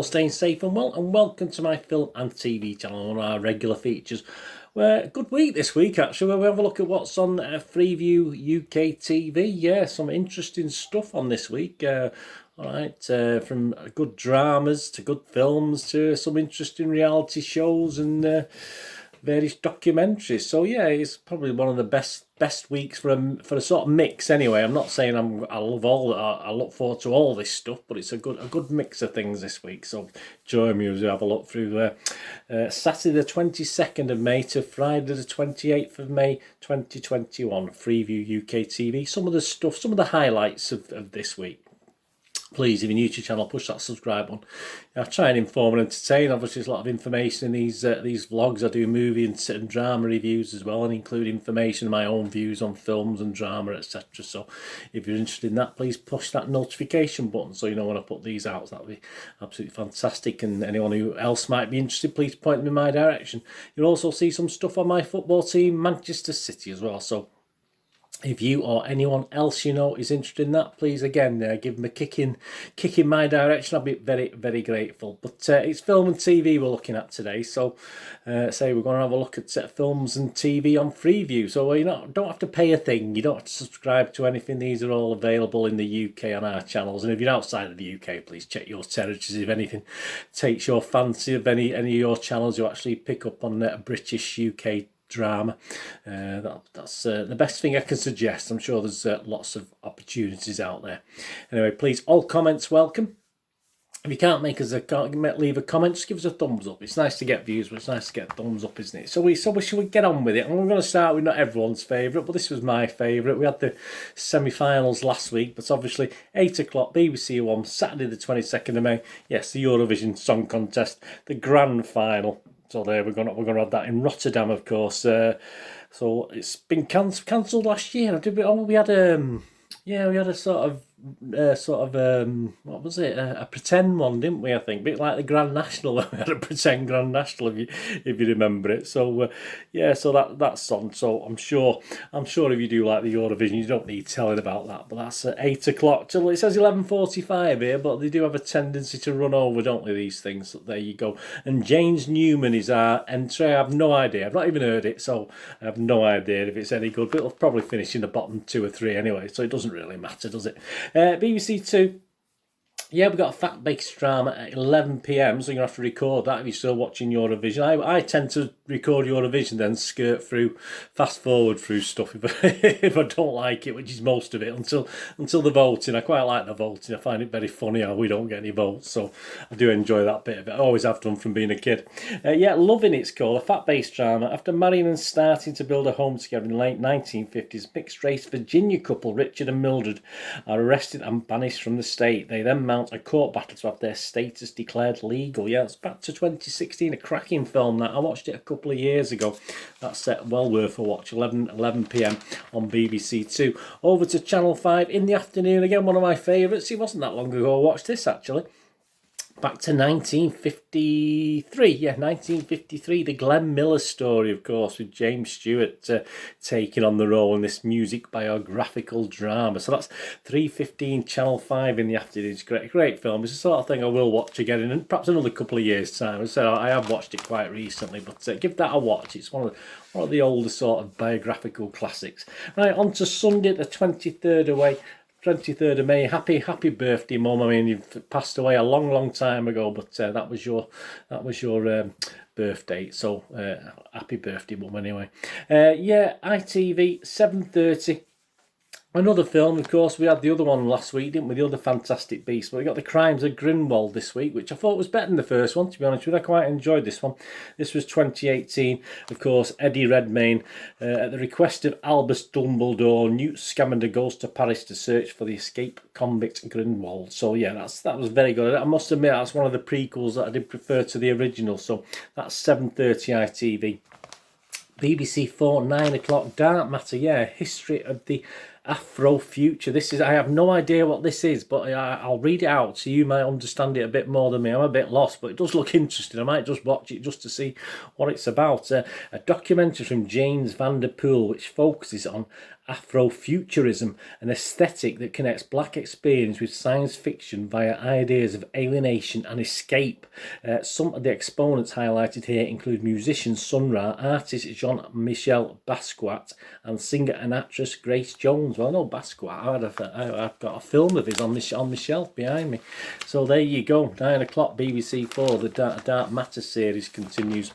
staying safe and well, and welcome to my film and TV channel, one of our regular features. Well, good week this week actually, where we have a look at what's on Freeview UK TV. Yeah, some interesting stuff on this week. Alright, from good dramas to good films to some interesting reality shows and various documentaries. So yeah, it's probably one of the best weeks for a sort of mix. Anyway, I'm not saying I look forward to all this stuff, but it's a good mix of things this week. So join me as we have a look through Saturday the 22nd of May to Friday the 28th of May 2021. Freeview UK TV. Some of the highlights of this week. Please, if you're new to the channel, push that subscribe button. I try and inform and entertain. Obviously, there's a lot of information in these vlogs. I do movie and drama reviews as well, and include information, my own views on films and drama, etc. So, if you're interested in that, please push that notification button so you know when I put these out. That'll be absolutely fantastic. And anyone who else might be interested, please point them in my direction. You'll also see some stuff on my football team, Manchester City, as well. So, if you or anyone else you know is interested in that, please again give them a kick in my direction. I'll be very, very grateful. But it's film and TV we're looking at today. So we're going to have a look at films and TV on Freeview. So you don't have to pay a thing. You don't have to subscribe to anything. These are all available in the UK on our channels. And if you're outside of the UK, please check your territories. If anything takes your fancy of any of your channels, you actually pick up on British UK drama. That's the best thing I can suggest. I'm sure there's lots of opportunities out there. Anyway, please, all comments welcome. If you can't leave a comment, just give us a thumbs up. It's nice to get views, but it's nice to get thumbs up, isn't it? So we should we get on with it. And we're going to start with not everyone's favourite, but this was my favourite. We had the semi-finals last week, but obviously 8 o'clock, BBC One, Saturday the 22nd of May. Yes, the Eurovision Song Contest, the grand final. So there we're gonna have that in Rotterdam, of course. So it's been cancelled last year. We had a sort of what was it? A pretend one, didn't we? I think a bit like the Grand National. We had a pretend Grand National, if you remember it. So so that's on. So I'm sure if you do like the Eurovision, you don't need telling about that. But that's at 8 o'clock till it says 11:45 here. But they do have a tendency to run over, don't they? These things. So there you go. And James Newman is our entry. I have no idea. I've not even heard it, so I have no idea if it's any good. But it'll probably finish in the bottom 2 or 3 anyway. So it doesn't really matter, does it? BBC Two. Yeah, we've got a fact-based drama at 11 PM, so you're going to have to record that if you're still watching Eurovision. I tend to record Eurovision, then skirt through, fast-forward through stuff if I don't like it, which is most of it, until the voting. I quite like the voting. I find it very funny how we don't get any votes, so I do enjoy that bit of it. I always have done from being a kid. Loving It's called, a fact-based drama. After marrying and starting to build a home together in the late 1950s, mixed-race Virginia couple Richard and Mildred are arrested and banished from the state. They then mount a court battle to have their status declared legal. Yeah, it's back to 2016, a cracking film that I watched it a couple of years ago. That's well worth a watch. 11 PM on BBC Two. Over to Channel 5 in the afternoon again, one of my favourites. It wasn't that long ago I watched this actually. Back to 1953, 1953, the Glenn Miller story, of course, with James Stewart taking on the role in this music biographical drama. So that's 3:15, Channel 5 in the afternoon. It's a great film. It's the sort of thing I will watch again in perhaps another couple of years' time. So I have watched it quite recently, but give that a watch. It's one of the older sort of biographical classics. Right, on to Sunday, the 23rd of May. Happy birthday, Mum. I mean, you've passed away a long time ago, but that was your birth date. So happy birthday, Mum. Anyway, ITV 7:30. Another film, of course. We had the other one last week, didn't we? The other Fantastic Beast. But we got The Crimes of Grindelwald this week, which I thought was better than the first one, to be honest with you. I quite enjoyed this one. This was 2018. Of course, Eddie Redmayne, at the request of Albus Dumbledore, Newt Scamander goes to Paris to search for the escaped convict Grindelwald. So yeah, that was very good. I must admit, that's one of the prequels that I did prefer to the original. So that's 7:30 ITV. BBC 4, 9 o'clock, Dark Matter. Yeah, history of the Afrofuture. I have no idea what this is, but I'll read it out so you might understand it a bit more than me. I'm a bit lost, but it does look interesting. I might just watch it just to see what it's about. A documentary from James Van Der Poel, which focuses on Afrofuturism, an aesthetic that connects black experience with science fiction via ideas of alienation and escape. Some of the exponents highlighted here include musician Sun Ra, artist Jean-Michel Basquiat, and singer and actress Grace Jones. Well, no, Basquiat, I've got a film of his on the shelf behind me. So there you go, 9 o'clock BBC4, the Dark Matter series continues.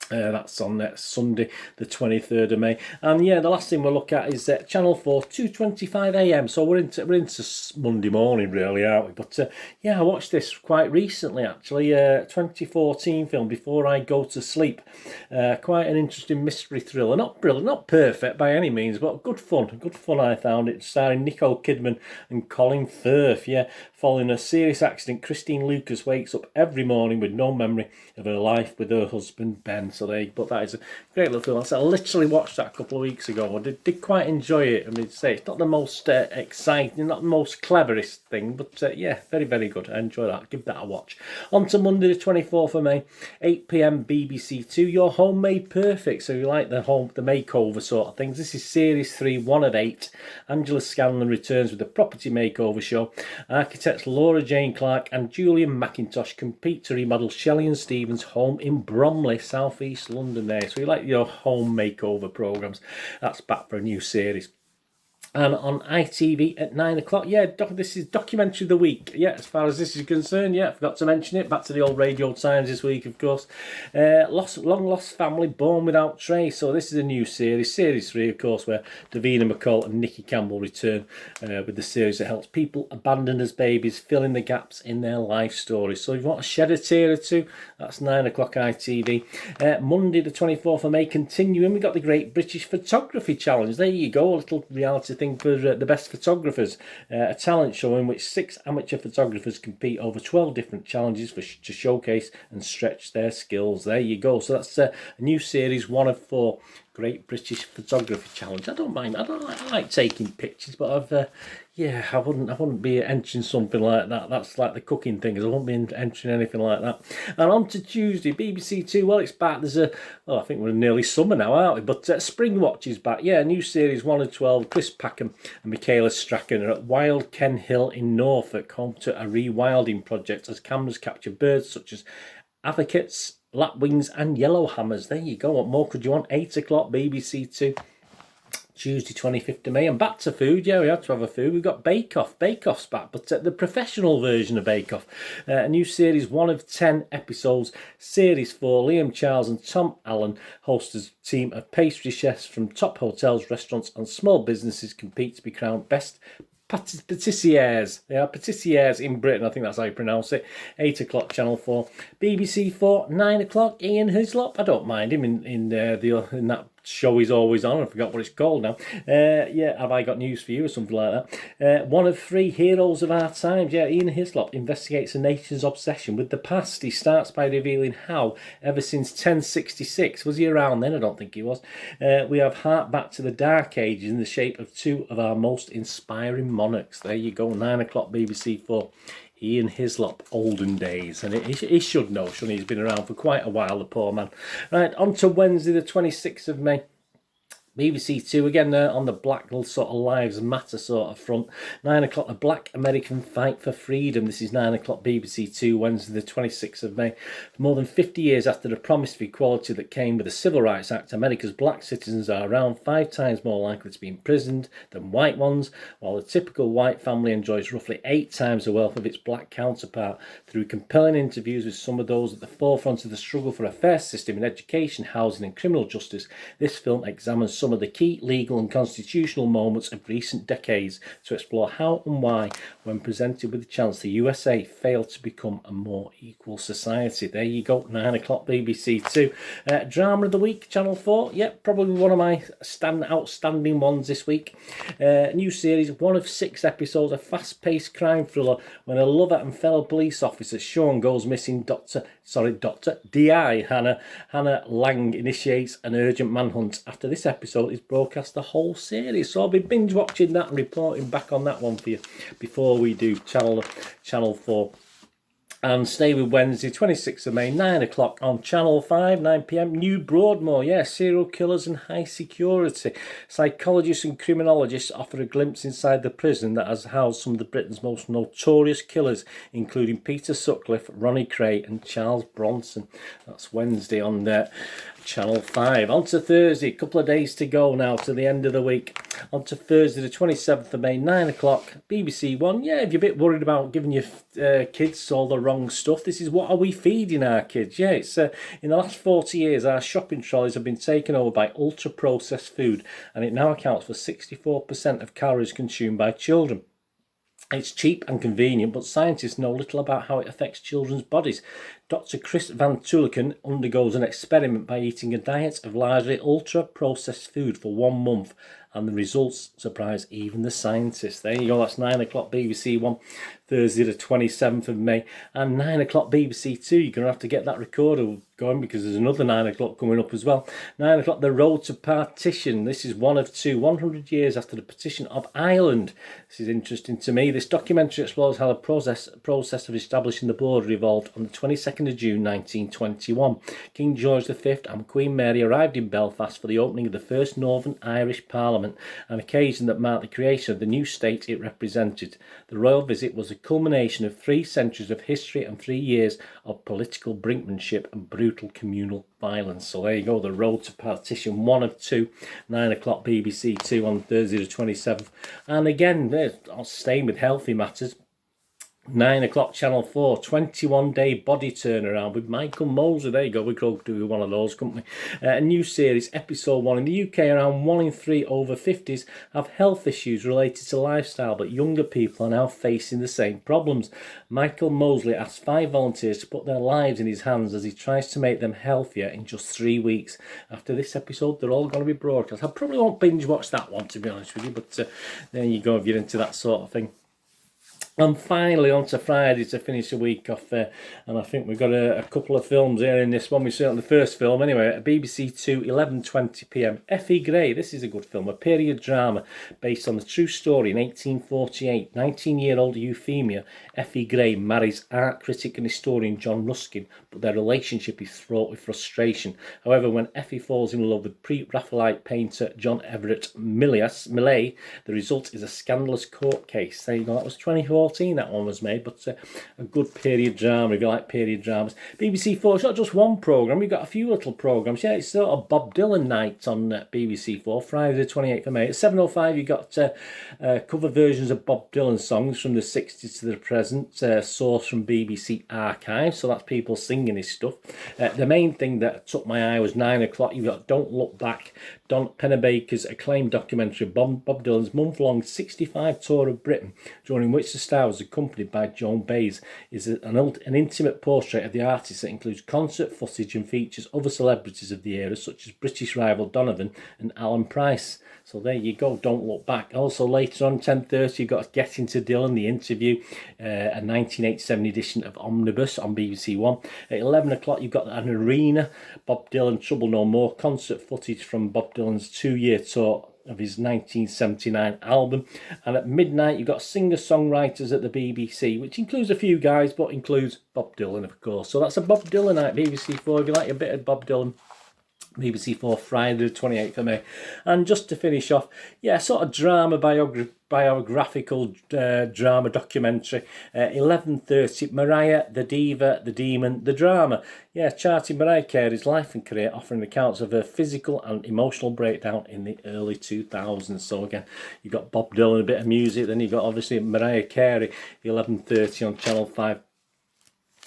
That's on Sunday the 23rd of May. And yeah, the last thing we'll look at is Channel 4, 2:25 AM. So we're into Monday morning really, aren't we? But yeah, I watched this quite recently actually, 2014 film, Before I Go to Sleep. Quite an interesting mystery thriller. Not brilliant, not perfect by any means, but good fun I found it. Starring Nicole Kidman and Colin Firth. Yeah, following a serious accident, Christine Lucas wakes up every morning with no memory of her life with her husband Ben. So but that is a great little film. I literally watched that a couple of weeks ago. I did quite enjoy it. I mean, say it's not the most exciting, not the most cleverest thing, but yeah, very, very good. I enjoy that. Give that a watch. On to Monday the 24th of May, 8 PM BBC 2, Your Home Made Perfect. So you like the makeover sort of things. This is Series 3, 1 of 8. Angela Scanlon returns with the property makeover show. Architects Laura Jane Clark and Julian McIntosh compete to remodel Shelley and Stephen's home in Bromley, South East London there. So you like your home makeover programmes, that's back for a new series. And on ITV at 9 o'clock, yeah, this is Documentary of the Week. Yeah, as far as this is concerned, yeah, forgot to mention it. Back to the old Radio Times this week, of course. Long Lost Family, Born Without Trace. So this is a new series, Series 3, of course, where Davina McCall and Nikki Campbell return with the series that helps people abandoned as babies fill in the gaps in their life stories. So if you want to shed a tear or two, that's 9 o'clock ITV. Monday the 24th of May, continuing, we got the Great British Photography Challenge. There you go, a little reality thing for the best photographers, a talent show in which 6 amateur photographers compete over 12 different challenges to showcase and stretch their skills. There you go. So that's a new series, 1 of 4. Great British Photography Challenge. I don't mind. I like taking pictures, but I wouldn't be entering something like that. That's like the cooking things. I won't be entering anything like that. And on to Tuesday, BBC 2. Well, it's back. I think we're nearly summer now, aren't we? But Spring Watch is back. Yeah, a new series, 1 of 12. Chris Packham and Michaela Strachan are at Wild Ken Hill in Norfolk, home to a rewilding project as cameras capture birds such as avocates, lapwings and yellowhammers. There you go. What more could you want? 8 o'clock BBC 2. Tuesday 25th of May. And back to food. Yeah, we had to have a food. We've got Bake Off. Bake Off's back, but the professional version of Bake Off. A new series, 1 of 10 episodes. Series 4. Liam Charles and Tom Allen host a team of pastry chefs from top hotels, restaurants and small businesses compete to be crowned best patissiers. They are patissiers in Britain. I think that's how you pronounce it. 8 o'clock, Channel 4. BBC 4, 9 o'clock. Ian Hislop. I don't mind him in that show he's always on. I forgot what it's called now. Yeah, Have I Got News for You or something like that. 1 of 3 heroes of our times. Yeah, Ian Hislop investigates a nation's obsession with the past. He starts by revealing how, ever since 1066, was he around then? I don't think he was. We have Heart Back to the Dark Ages in the shape of 2 of our most inspiring monarchs. There you go, 9 o'clock BBC 4. Ian Hislop, olden days. And he should know, shouldn't he? He's been around for quite a while, the poor man. Right, on to Wednesday the 26th of May. BBC 2 again on the black sort of lives matter sort of front. 9 o'clock, the Black American Fight for Freedom. This is 9 o'clock BBC 2, Wednesday the 26th of May. More than 50 years after the promise of equality that came with the Civil Rights Act, America's black citizens are around 5 times more likely to be imprisoned than white ones, while the typical white family enjoys roughly 8 times the wealth of its black counterpart. Through compelling interviews with some of those at the forefront of the struggle for a fair system in education, housing and criminal justice, this film examines some of the key legal and constitutional moments of recent decades to explore how and why, when presented with the chance, the USA failed to become a more equal society. There you go, 9 o'clock BBC 2. Drama of the Week, Channel 4. Yep, probably one of my outstanding ones this week. New series, 1 of 6 episodes, a fast-paced crime thriller when a lover and fellow police officer, Sean, goes missing. Dr. D.I. Hannah Lang initiates an urgent manhunt. After this episode is broadcast the whole series, so I'll be binge watching that and reporting back on that one for you before we do Channel 4. And stay with Wednesday, 26th of May, 9 o'clock on Channel 5, 9 p.m. New Broadmoor, serial killers and high security. Psychologists and criminologists offer a glimpse inside the prison that has housed some of the Britain's most notorious killers, including Peter Sutcliffe, Ronnie Cray and Charles Bronson. That's Wednesday on Channel 5. On to Thursday, a couple of days to go now to the end of the week. On to Thursday, the 27th of May, 9 o'clock, BBC One. If you're a bit worried about giving your kids all the wrong stuff, this is What Are We Feeding Our Kids? It's in the last 40 years, our shopping trolleys have been taken over by ultra-processed food, and it now accounts for 64% of calories consumed by children. It's cheap and convenient, but scientists know little about how it affects children's bodies. Dr. Chris Van Tulleken undergoes an experiment by eating a diet of largely ultra-processed food for 1 month, and the results surprise even the scientists. There you go, that's 9 o'clock BBC One, Thursday the 27th of May, and 9 o'clock BBC Two. You're going to have to get that recorder going because there's another 9 o'clock coming up as well. 9 o'clock, The Road to Partition. This is one of two, 100 years after the partition of Ireland. This is interesting to me. This documentary explores how the process of establishing the border evolved on the 22nd of June 1921. King George V and Queen Mary arrived in Belfast for the opening of the first Northern Irish Parliament, an occasion that marked the creation of the new state it represented. The royal visit was a culmination of 3 centuries of history and 3 years of political brinkmanship and brutal communal violence. So there you go, The Road to Partition, one of two, 9 o'clock BBC Two on Thursday the 27th. And again, I'll stay with healthy matters. 9 o'clock Channel 4, 21-day body turnaround with Michael Mosley. There you go, we could do one of those, couldn't we? A new series, episode 1. In the UK, around 1 in 3 over 50s have health issues related to lifestyle, but younger people are now facing the same problems. Michael Mosley asks 5 volunteers to put their lives in his hands as he tries to make them healthier in just 3 weeks. After this episode, they're all going to be broadcast. I probably won't binge watch that one, to be honest with you, but there you go, if you're into that sort of thing. And finally, on to Friday to finish the week off, and I think we've got a couple of films here in this one. We certainly the first film anyway, at BBC Two, 11:20 p.m. Effie Gray. This is a good film, a period drama based on the true story. In 1848, 19-year-old Euphemia Effie Gray marries art critic and historian John Ruskin, but their relationship is fraught with frustration. However, when Effie falls in love with pre-Raphaelite painter John Everett Millais, the result is a scandalous court case. There you go, that was 2014 that one was made, but a good period drama if you like period dramas. BBC Four, it's not just one programme, we've got a few little programmes. It's sort of Bob Dylan night on BBC Four, Friday the 28th of May. At 7:05 you've got cover versions of Bob Dylan songs from the 60s to the present, sourced from BBC Archives, so that's people singing his stuff. The main thing that took my eye was 9 o'clock. You've got Don't Look Back, Don Pennebaker's acclaimed documentary, Bob Dylan's month-long 65 tour of Britain, during which the star was accompanied by Joan Baez, is an intimate portrait of the artist that includes concert footage and features other celebrities of the era, such as British rival Donovan and Alan Price. So there you go, Don't Look Back. Also later on, 10:30, you've got Getting to Dylan, the interview, a 1987 edition of Omnibus on BBC One. At 11 o'clock, you've got an arena, Bob Dylan, Trouble No More, concert footage from Bob Dylan's 2-year tour of his 1979 album. And at midnight you've got singer-songwriters at the BBC, which includes a few guys, but includes Bob Dylan, of course. So that's a Bob Dylan night, BBC Four, if you like a bit of Bob Dylan. BBC Four, Friday the 28th of May. And just to finish off, sort of drama biographical drama documentary, 11:30, Mariah, the Diva, the Demon, the Drama. Charting Mariah Carey's life and career, offering accounts of her physical and emotional breakdown in the early 2000s. So again, you've got Bob Dylan, a bit of music, then you've got obviously Mariah Carey, 11:30 on Channel 5.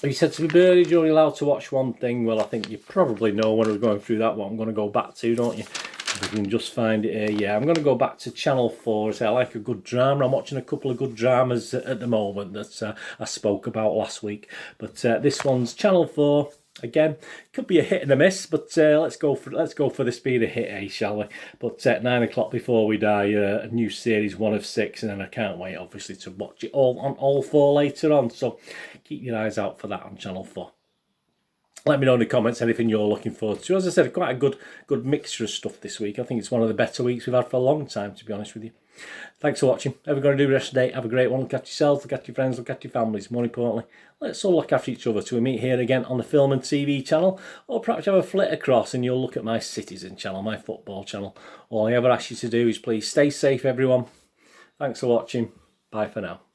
He said to me, Birdie, you're only allowed to watch one thing. Well, I think you probably know when we're going through that what I'm going to go back to, don't you? If we can just find it here. I'm going to go back to Channel 4. I like a good drama. I'm watching a couple of good dramas at the moment that I spoke about last week. But this one's Channel 4. Again, could be a hit and a miss, but let's go for this being a hit, shall we? But at 9 o'clock before we die, a new series, 1 of 6, and then I can't wait, obviously, to watch it all on all 4 later on. So keep your eyes out for that on Channel 4. Let me know in the comments anything you're looking forward to. As I said, quite a good mixture of stuff this week. I think it's one of the better weeks we've had for a long time, to be honest with you. Thanks for watching. Have a good rest of the day. Have a great one. Look after yourselves, look after your friends, look after your families. More importantly, let's all look after each other till we meet here again on the Film and TV channel, or perhaps have a flit across and you'll look at my Citizen channel, my football channel. All I ever ask you to do is please stay safe, everyone. Thanks for watching. Bye for now.